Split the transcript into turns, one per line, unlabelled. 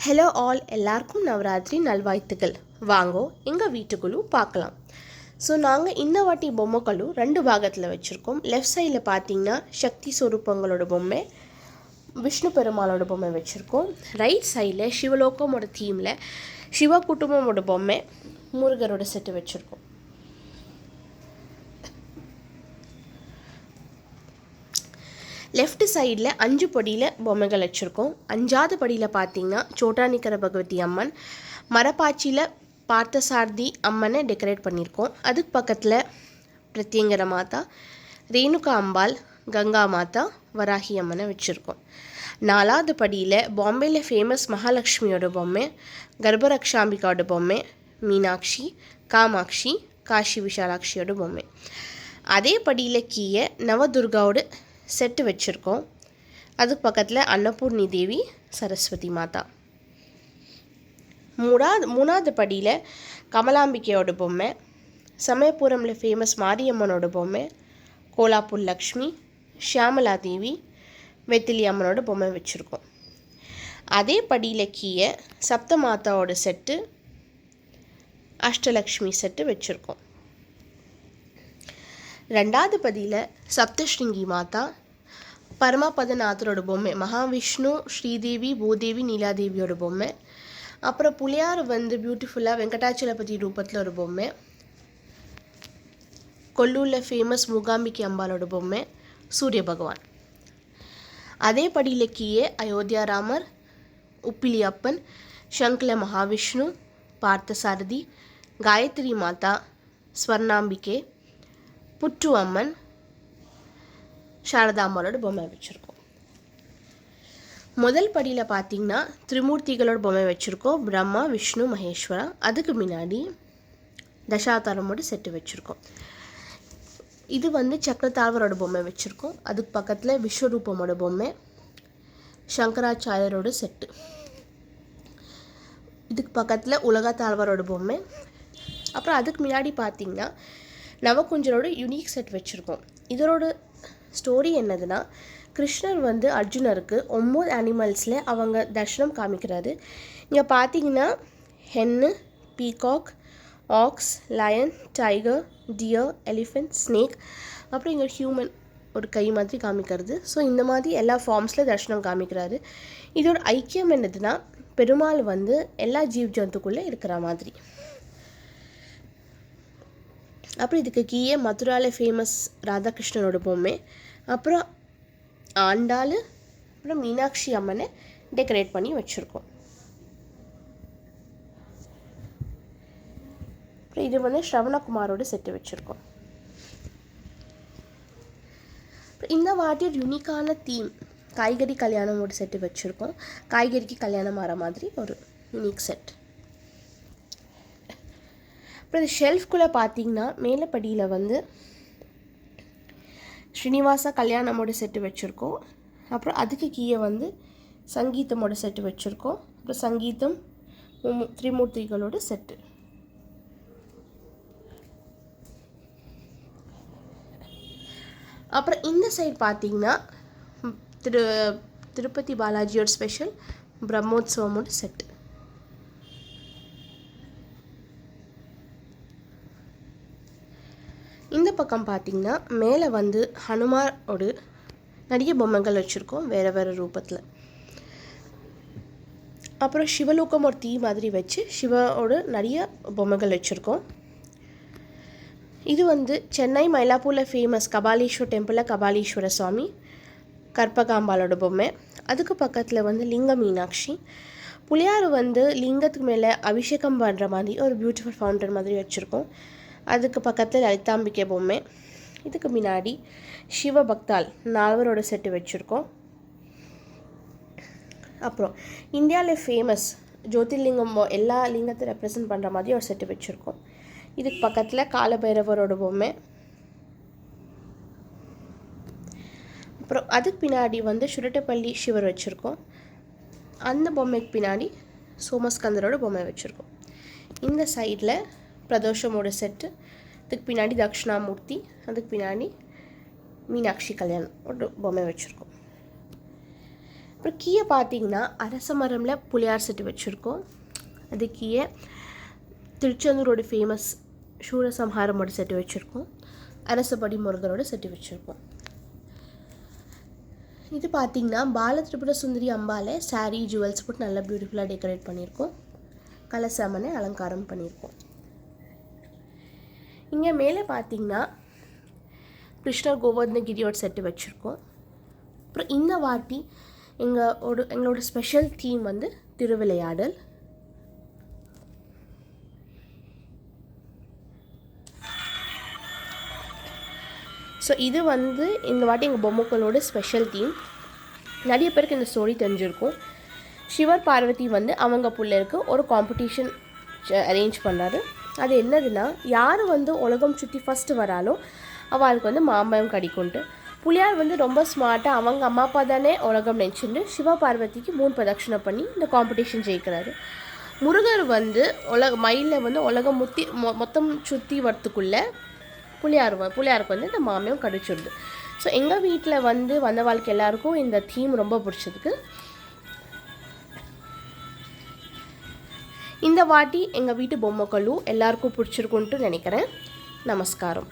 Hello all, எல்லாருக்கும் நவராத்திரி நல்வாழ்த்துக்கள். வாங்கோ எங்கள் வீட்டுக்குழு பார்க்கலாம். ஸோ நாங்கள் இந்த வாட்டி பொம்மைகளும் 2 பாகத்தில் வச்சுருக்கோம். லெஃப்ட் சைடில் பார்த்தீங்கன்னா சக்தி சொரூபங்களோட பொம்மை, விஷ்ணு பெருமாளோட பொம்மை வச்சுருக்கோம். ரைட் சைடில் சிவலோகமோட தீமில் சிவ குடும்பமோட பொம்மை, முருகரோட செட்டு வச்சுருக்கோம். லெஃப்ட் சைடில் 5 படியில் பொம்மைகள் வச்சுருக்கோம். 5வது படியில் பார்த்தீங்கன்னா சோட்டானிக்கர பகவதி அம்மன், மரப்பாச்சியில் பார்த்தசாரதி அம்மனை டெக்கரேட் பண்ணியிருக்கோம். அதுக்கு பக்கத்தில் பிரத்யங்கர மாதா, ரேணுகா அம்பாள், கங்கா மாதா, வராகி அம்மனை வச்சுருக்கோம். 4வது படியில் பாம்பேயில் ஃபேமஸ் மகாலட்சுமியோட பொம்மை, கர்ப்பரக்ஷாம்பிகாவோட பொம்மை, மீனாட்சி, காமாட்சி, காஷி விஷாலாட்சியோட பொம்மை. அதே படியில் கீழே நவதுர்காவோட செட்டு வச்சுருக்கோம். அதுக்கு பக்கத்தில் அன்னபூர்ணி தேவி, சரஸ்வதி மாதா. 3வது படியில் கமலாம்பிகையோட பொம்மை, சமயபுரமில் ஃபேமஸ் மாரியம்மனோட பொம்மை, கோலாப்பூர் லக்ஷ்மி, ஷியாமலா தேவி, வெத்திலி அம்மனோட பொம்மை வச்சுருக்கோம். அதே படியில் கீழே சப்த மாதாவோட செட்டு, அஷ்டலக்ஷ்மி செட்டு வச்சுருக்கோம். 2வது பதியில் சப்தஸ்ருங்கி மாதா, பரமபதநாதரோட பொம்மை, மகாவிஷ்ணு, ஸ்ரீதேவி, பூதேவி, நீலாதேவியோட பொம்மை. அப்புறம் புலியார் பியூட்டிஃபுல்லாக வெங்கடாச்சலபதி ரூபத்தில் ஒரு பொம்மை, கொல்லூரில் ஃபேமஸ் மூகாம்பிகை அம்பாலோட பொம்மை, சூரிய பகவான். அதே படியில் கீழே அயோத்தியா ராமர், உப்பிலி அப்பன், சங்கில மகாவிஷ்ணு, பார்த்தசாரதி, காயத்ரி மாதா, ஸ்வர்ணாம்பிகை, புற்று அம்மன், சாரதாம்பாலோட பொம்மை வச்சுருக்கோம். முதல் படியில் பார்த்தீங்கன்னா திரிமூர்த்திகளோட பொம்மை வச்சுருக்கோம், பிரம்மா, விஷ்ணு, மகேஸ்வரா. அதுக்கு முன்னாடி தசாவதாரமோட செட்டு வச்சுருக்கோம். இது சக்கரத்தாழ்வரோட பொம்மை வச்சுருக்கோம். அதுக்கு பக்கத்தில் விஸ்வரூபமோட பொம்மை, சங்கராச்சாரியரோட செட்டு. இதுக்கு பக்கத்தில் உலகத்தாழ்வரோட பொம்மை. அப்புறம் அதுக்கு முன்னாடி பார்த்தீங்கன்னா நவகுஞ்சரோட யூனிக் செட் வச்சுருக்கோம். இதோட ஸ்டோரி என்னதுன்னா, கிருஷ்ணர் அர்ஜுனருக்கு 9 அனிமல்ஸில் அவங்க தர்ஷனம் காமிக்கிறாரு. இங்கே பார்த்தீங்கன்னா hen, peacock, ox, lion, tiger, deer, elephant, snake, அப்புறம் இங்கே ஹியூமன் ஒரு கை மாதிரி காமிக்கிறது. ஸோ இந்த மாதிரி எல்லா ஃபார்ம்ஸில் தர்ஷனம் காமிக்கிறாரு. இதோட ஐக்கியம் என்னதுன்னா, பெருமாள் எல்லா ஜீவ் ஜந்துக்குள்ளே இருக்கிற மாதிரி. அப்புறம் இதுக்கு கீழே மதுராவில் ஃபேமஸ் ராதாகிருஷ்ணனோட பொம்மை, அப்புறம் ஆண்டாள், அப்புறம் மீனாட்சி அம்மனை டெக்கரேட் பண்ணி வச்சுருக்கோம். அப்புறம் இது ஸ்ரவணகுமாரோட செட்டு வச்சுருக்கோம். இந்த வாட்டி ஒரு யூனிக்கான தீம் காய்கறி கல்யாணமோட செட்டு வச்சுருக்கோம். காய்கறிக்கு கல்யாணம் ஆகிற மாதிரி ஒரு யூனிக் செட். அப்புறம் இந்த ஷெல்ஃப்குள்ளே பார்த்தீங்கன்னா மேலே படியில் ஸ்ரீனிவாசா கல்யாணமோட செட்டு வச்சுருக்கோம். அப்புறம் அதுக்கு கீழே சங்கீதமோட செட்டு வச்சுருக்கோம். அப்புறம் சங்கீதம், திரிமூர்த்திகளோட செட்டு. அப்புறம் இந்த சைடு பார்த்தீங்கன்னா திருப்பதி பாலாஜியோட ஸ்பெஷல் பிரம்மோத்சவமோட செட்டு. இந்த பக்கம் பார்த்திங்கன்னா மேலே ஹனுமாரோட நிறைய பொம்மைகள் வச்சுருக்கோம் வேறு வேறு ரூபத்தில். அப்புறம் சிவலோகம் ஒரு தீ மாதிரி வச்சு சிவோட நிறைய பொம்மைகள் வச்சுருக்கோம். இது சென்னை மயிலாப்பூரில் ஃபேமஸ் கபாலீஸ்வர் டெம்பிளில் கபாலீஸ்வர சுவாமி, கற்பகாம்பாலோட பொம்மை. அதுக்கு பக்கத்தில் லிங்க மீனாட்சி, புலியார் லிங்கத்துக்கு மேலே அபிஷேகம் பண்ணுற மாதிரி ஒரு பியூட்டிஃபுல் ஃபவுண்டன் மாதிரி வச்சுருக்கோம். அதுக்கு பக்கத்தில் லலிதாம்பிகை பொம்மை. இதுக்கு முன்னாடி சிவபக்தால் 4வரோட செட்டு வச்சுருக்கோம். அப்புறம் இந்தியாவில் ஃபேமஸ் ஜோதிர்லிங்கம் எல்லா லிங்கத்தை ரெப்ரசன்ட் பண்ணுற மாதிரி ஒரு செட்டு வச்சுருக்கோம். இதுக்கு பக்கத்தில் காலபைரவரோட பொம்மை. அப்புறம் அதுக்கு பின்னாடி சுரட்டப்பள்ளி சிவர் வச்சுருக்கோம். அந்த பொம்மைக்கு பின்னாடி சோமஸ்கந்தரோட பொம்மை வச்சுருக்கோம். இந்த சைடில் பிரதோஷமோட செட்டு, அதுக்கு பின்னாடி தக்ஷணாமூர்த்தி, அதுக்கு பின்னாடி மீனாட்சி கல்யாணம் ஒரு பொம்மை வச்சுருக்கோம். அப்புறம் கீழே பார்த்தீங்கன்னா அரச மரமில் புளியார் செட்டு வச்சுருக்கோம். அது கீழே திருச்செந்தூரோட ஃபேமஸ் சூரசம்ஹாரமோட செட்டு வச்சுருக்கோம். அரசபடி முருகரோட செட்டு வச்சுருக்கோம். இது பார்த்திங்கன்னா பால திரிபுர சுந்தரி அம்பாலை சாரீ ஜுவல்ஸ் போட்டு நல்லா பியூட்டிஃபுல்லாக டெக்கரேட் பண்ணியிருக்கோம். கலசமனை அலங்காரம் பண்ணியிருக்கோம். இங்கே மேலே பார்த்திங்கன்னா கிருஷ்ணர் கோவர்தனகிரியோட செட்டு வச்சுருக்கோம். அப்புறம் இந்த வாட்டி எங்களோட ஸ்பெஷல் தீம் வந்து திருவிளையாடல். ஸோ இது வந்து இந்த வாட்டி எங்கள் பொம்மைக்களோட ஸ்பெஷல் தீம். நிறைய பேருக்கு இந்த ஸ்டோரி தெரிஞ்சிருக்கும். சிவர் பார்வதி வந்து அவங்க பிள்ளைக்கு ஒரு காம்படிஷன் அரேஞ்ச் பண்ணார். அது என்னதுன்னா, யார் வந்து உலகம் சுற்றி ஃபஸ்ட்டு வராலோ அவளுக்கு வந்து மாம்பழம் கிடைக்கும்ட்டு. புலியார் வந்து ரொம்ப ஸ்மார்ட்டாக அவங்க அம்மா அப்பா தானே உலகம் நினச்சிட்டு சிவ பார்வதிக்கு 3 பிரதட்சணை பண்ணி இந்த காம்படிஷன் ஜெயிக்கிறாரு. முருகர் வந்து மயிலில் வந்து உலகம் மொத்தம் சுற்றி வரத்துக்குள்ளே புலியாருக்கு வந்து இந்த மாம்பழம் கிடைச்சிடுது. ஸோ எங்கள் வீட்டில் வந்து வந்த வாழ்க்கை எல்லாருக்கும் இந்த தீம் ரொம்ப பிடிச்சதுக்கு இந்த வாட்டி எங்கள் வீட்டு பொம்மைகளும் எல்லாருக்கும் பிடிச்சிருக்குன்ட்டு நினைக்கிறேன். நமஸ்காரம்.